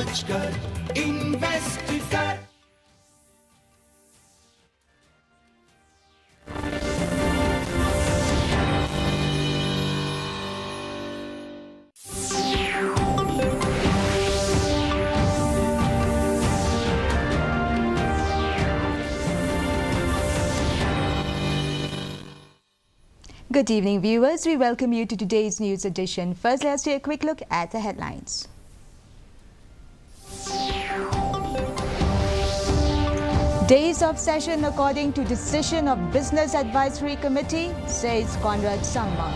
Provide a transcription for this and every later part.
सोच कर इन्वेस्ट कर। Good evening, viewers. We welcome you to today's news edition. First, let's take a quick look at the headlines. Days of session according to decision of Business Advisory Committee, says Conrad Sangma.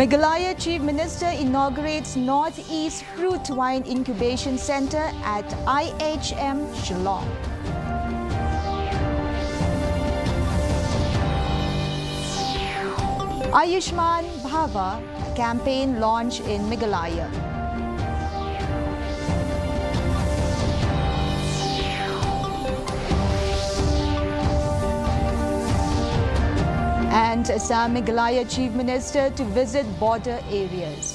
Meghalaya Chief Minister inaugurates Northeast Fruit Wine Incubation Centre at IHM Shillong. Ayushman Bhava campaign launch in Meghalaya. And Assam Meghalaya Chief Minister to visit border areas.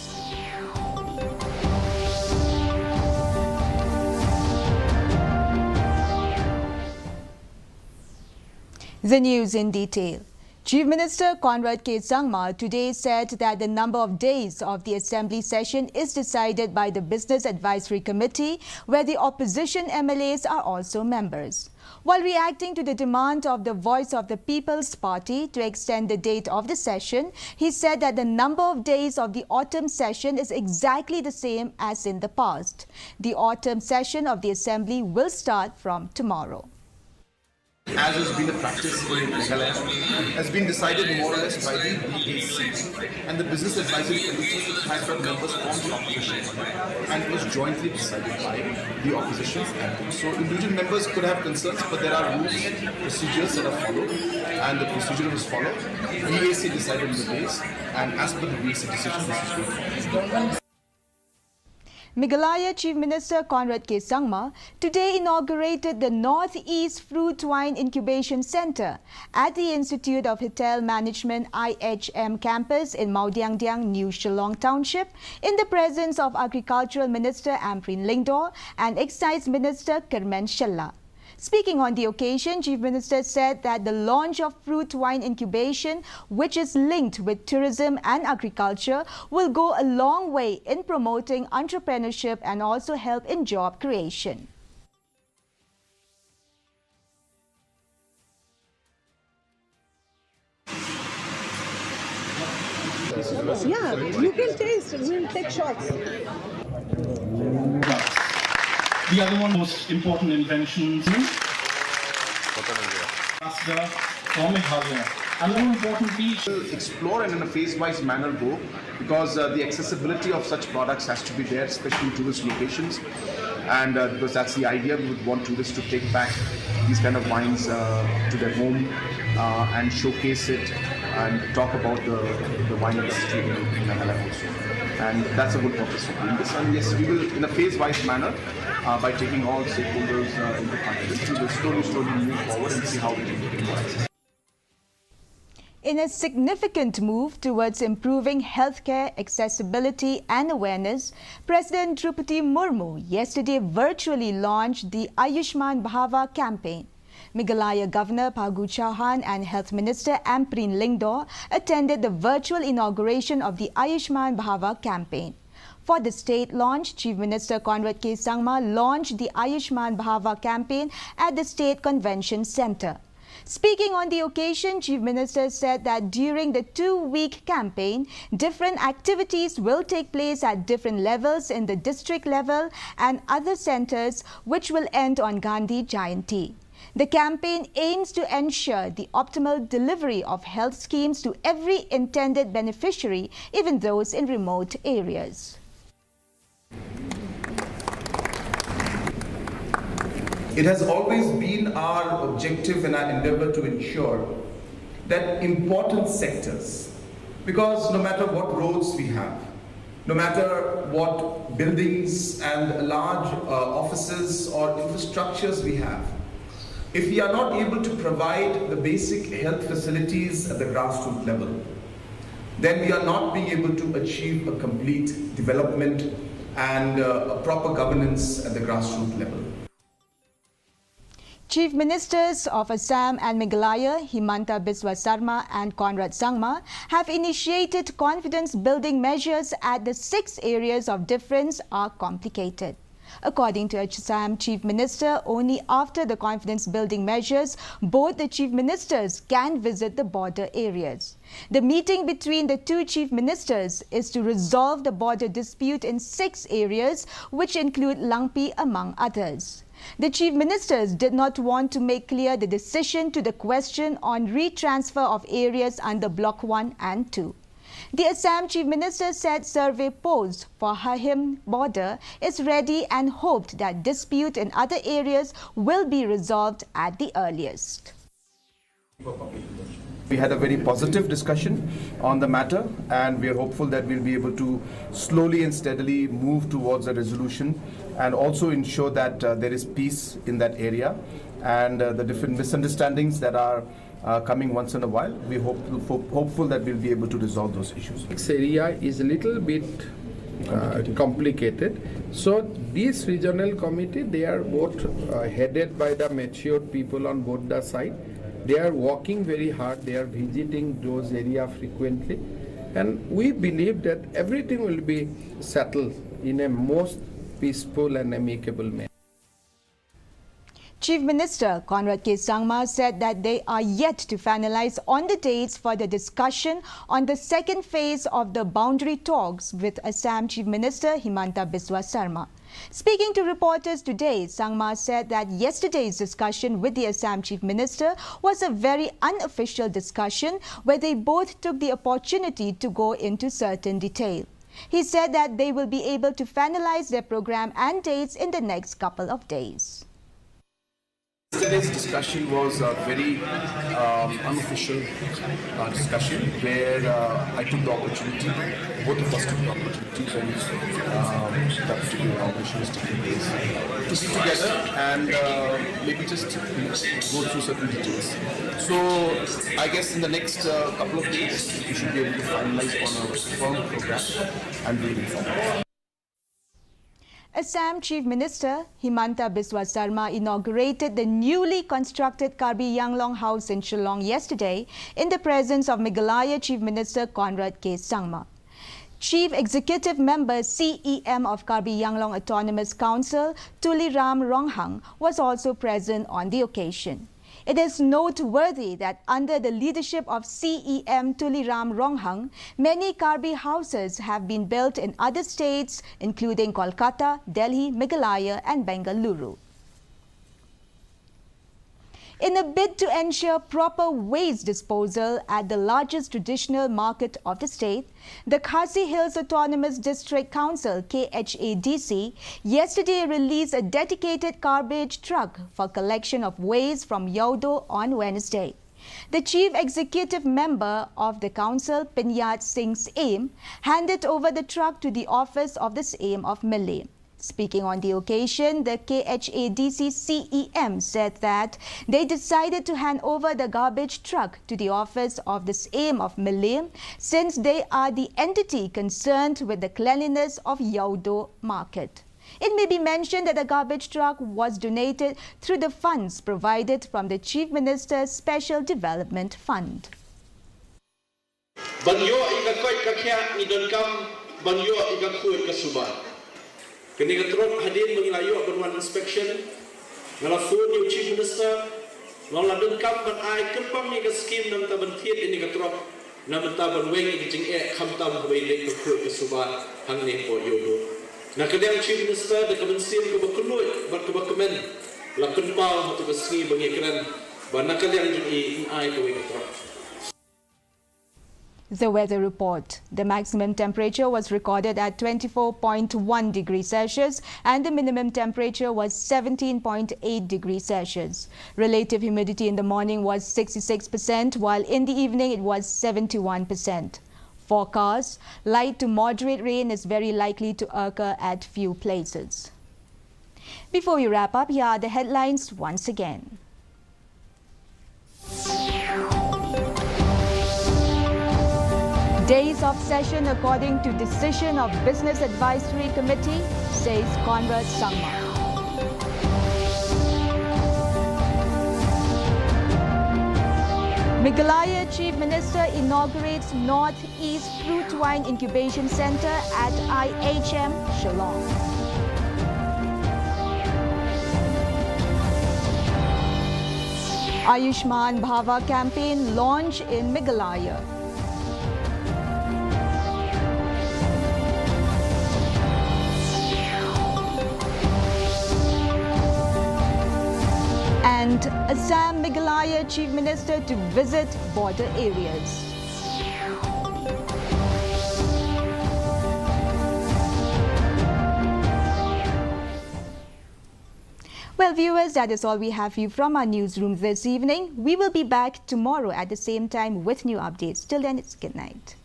The news in detail. Chief Minister Conrad K. Sangma today said that the number of days of the Assembly session is decided by the Business Advisory Committee, where the opposition MLAs are also members. While reacting to the demand of the Voice of the People's Party to extend the date of the session, he said that the number of days of the autumn session is exactly the same as in the past. The autumn session of the Assembly will start from tomorrow. As has been the practice in Meghalaya, has been decided more or less by the BAC, and the Business Advisory Committee has got members from the opposition, and it was jointly decided by the opposition. So individual members could have concerns, but there are rules, procedures that are followed, and the procedure was followed. BAC decided on the days, and as per the BAC decision, this is being followed. Meghalaya Chief Minister Conrad K. Sangma today inaugurated the Northeast Fruit Wine Incubation Centre at the Institute of Hotel Management IHM campus in Mawdyangdyang, New Shillong Township in the presence of Agricultural Minister Amprin Lingdor and Excise Minister Kermen Shella. Speaking on the occasion, Chief Minister said that the launch of fruit wine incubation, which is linked with tourism and agriculture, will go a long way in promoting entrepreneurship and also help in job creation. Yeah, you can taste. We'll take shots. The other one, most important inventions, Ambassador from Meghalaya. Another important piece. Explore and in a phase-wise manner go, because the accessibility of such products has to be there, especially in tourist locations, and because that's the idea. We would want tourists to take back these kind of wines to their home and showcase it and talk about the wine industry in Meghalaya also. And that's a good purpose of doing this. And yes, we will, in a phase-wise manner, by taking all stakeholders into confidence, we will slowly move forward and see how we can make it more accessible. In a significant move towards improving healthcare accessibility and awareness, President Draupadi Murmu yesterday virtually launched the Ayushman Bhava campaign. Meghalaya Governor Phagu Chauhan and Health Minister Amprin Lingdor attended the virtual inauguration of the Ayushman Bhava campaign. For the state launch, Chief Minister Conrad K. Sangma launched the Ayushman Bhava campaign at the State Convention Centre. Speaking on the occasion, Chief Minister said that during the 2-week campaign, different activities will take place at different levels in the district level and other centres, which will end on Gandhi Jayanti. The campaign aims to ensure the optimal delivery of health schemes to every intended beneficiary, even those in remote areas. It has always been our objective and our endeavor to ensure that important sectors, because no matter what roads we have, no matter what buildings and large offices or infrastructures we have, if we are not able to provide the basic health facilities at the grassroots level, then we are not being able to achieve a complete development and a proper governance at the grassroots level. Chief Ministers of Assam and Meghalaya, Himanta Biswa Sarma and Conrad Sangma, have initiated confidence-building measures as the 6 areas of difference are complicated. According to Assam Chief Minister, only after the confidence-building measures, both the Chief Ministers can visit the border areas. The meeting between the 2 Chief Ministers is to resolve the border dispute in 6 areas, which include Langpi among others. The Chief Ministers did not want to make clear the decision to the question on retransfer of areas under Block 1 and 2. The Assam Chief Minister said survey post for Hahim border is ready and hoped that dispute in other areas will be resolved at the earliest. We had a very positive discussion on the matter, and we are hopeful that we'll be able to slowly and steadily move towards a resolution and also ensure that there is peace in that area, and the different misunderstandings that are coming once in a while, we hopeful that we'll be able to resolve those issues. This area is a little bit complicated. So this regional committee, they are both headed by the matured people on both the side. They are working very hard. They are visiting those areas frequently. And we believe that everything will be settled in a most peaceful and amicable manner. Chief Minister Conrad K. Sangma said that they are yet to finalize on the dates for the discussion on the second phase of the boundary talks with Assam Chief Minister Himanta Biswa Sarma. Speaking to reporters today, Sangma said that yesterday's discussion with the Assam Chief Minister was a very unofficial discussion where they both took the opportunity to go into certain detail. He said that they will be able to finalize their program and dates in the next couple of days. Yesterday's discussion was a very unofficial discussion where I took the opportunity, both of us took the opportunity when that particular operation was taking place, to sit together and maybe just go through certain details. So I guess in the next couple of days we should be able to finalize on a firm program and move forward. Assam Chief Minister Himanta Biswa Sarma inaugurated the newly constructed Karbi Yanglong House in Shillong yesterday in the presence of Meghalaya Chief Minister Conrad K. Sangma. Chief Executive Member CEM of Karbi Yanglong Autonomous Council Tuliram Ronghang was also present on the occasion. It is noteworthy that under the leadership of CEM Tuliram Ronghang, many Karbi houses have been built in other states including Kolkata, Delhi, Meghalaya and Bengaluru. In a bid to ensure proper waste disposal at the largest traditional market of the state, the Khasi Hills Autonomous District Council KHADC yesterday released a dedicated garbage truck for collection of waste from Yaudo on Wednesday. The chief executive member of the council, Pinyat Singh Saim, handed over the truck to the office of the Saim of Malay. Speaking on the occasion, the KHADC CEM said that they decided to hand over the garbage truck to the office of the Saim of Malay since they are the entity concerned with the cleanliness of Yaudo market. It may be mentioned that the garbage truck was donated through the funds provided from the Chief Minister's Special Development Fund. Kini katrok hadir mengilayu berwan inspection ngalafun yung chief minister long ladun kam ban ai kempang ni ka scheme nam ta ban thiet ini katrok nam ta ban weng ni jing e kham tam hoi le ka khu ka suba hang ne po yodo na kadang chief minister de kaban sim ka bakuloi ban ka bakamen la kun pau tu ka ski bangi kran ban na kadang jing e ai ka weng katrok. The weather report. The maximum temperature was recorded at 24.1 degrees Celsius and the minimum temperature was 17.8 degrees Celsius. Relative humidity in the morning was 66%, while in the evening it was 71%. Forecast: light to moderate rain is very likely to occur at few places. Before we wrap up, here are the headlines once again. Days of session according to decision of Business Advisory Committee, says Conrad Sangma. Meghalaya Chief Minister inaugurates Northeast Fruit Wine Incubation Center at IHM Shillong. Ayushman Bhava campaign launch in Meghalaya. And Assam Meghalaya Chief Minister to visit border areas. Well, viewers, that is all we have for you from our newsroom this evening. We will be back tomorrow at the same time with new updates. Till then, it's good night.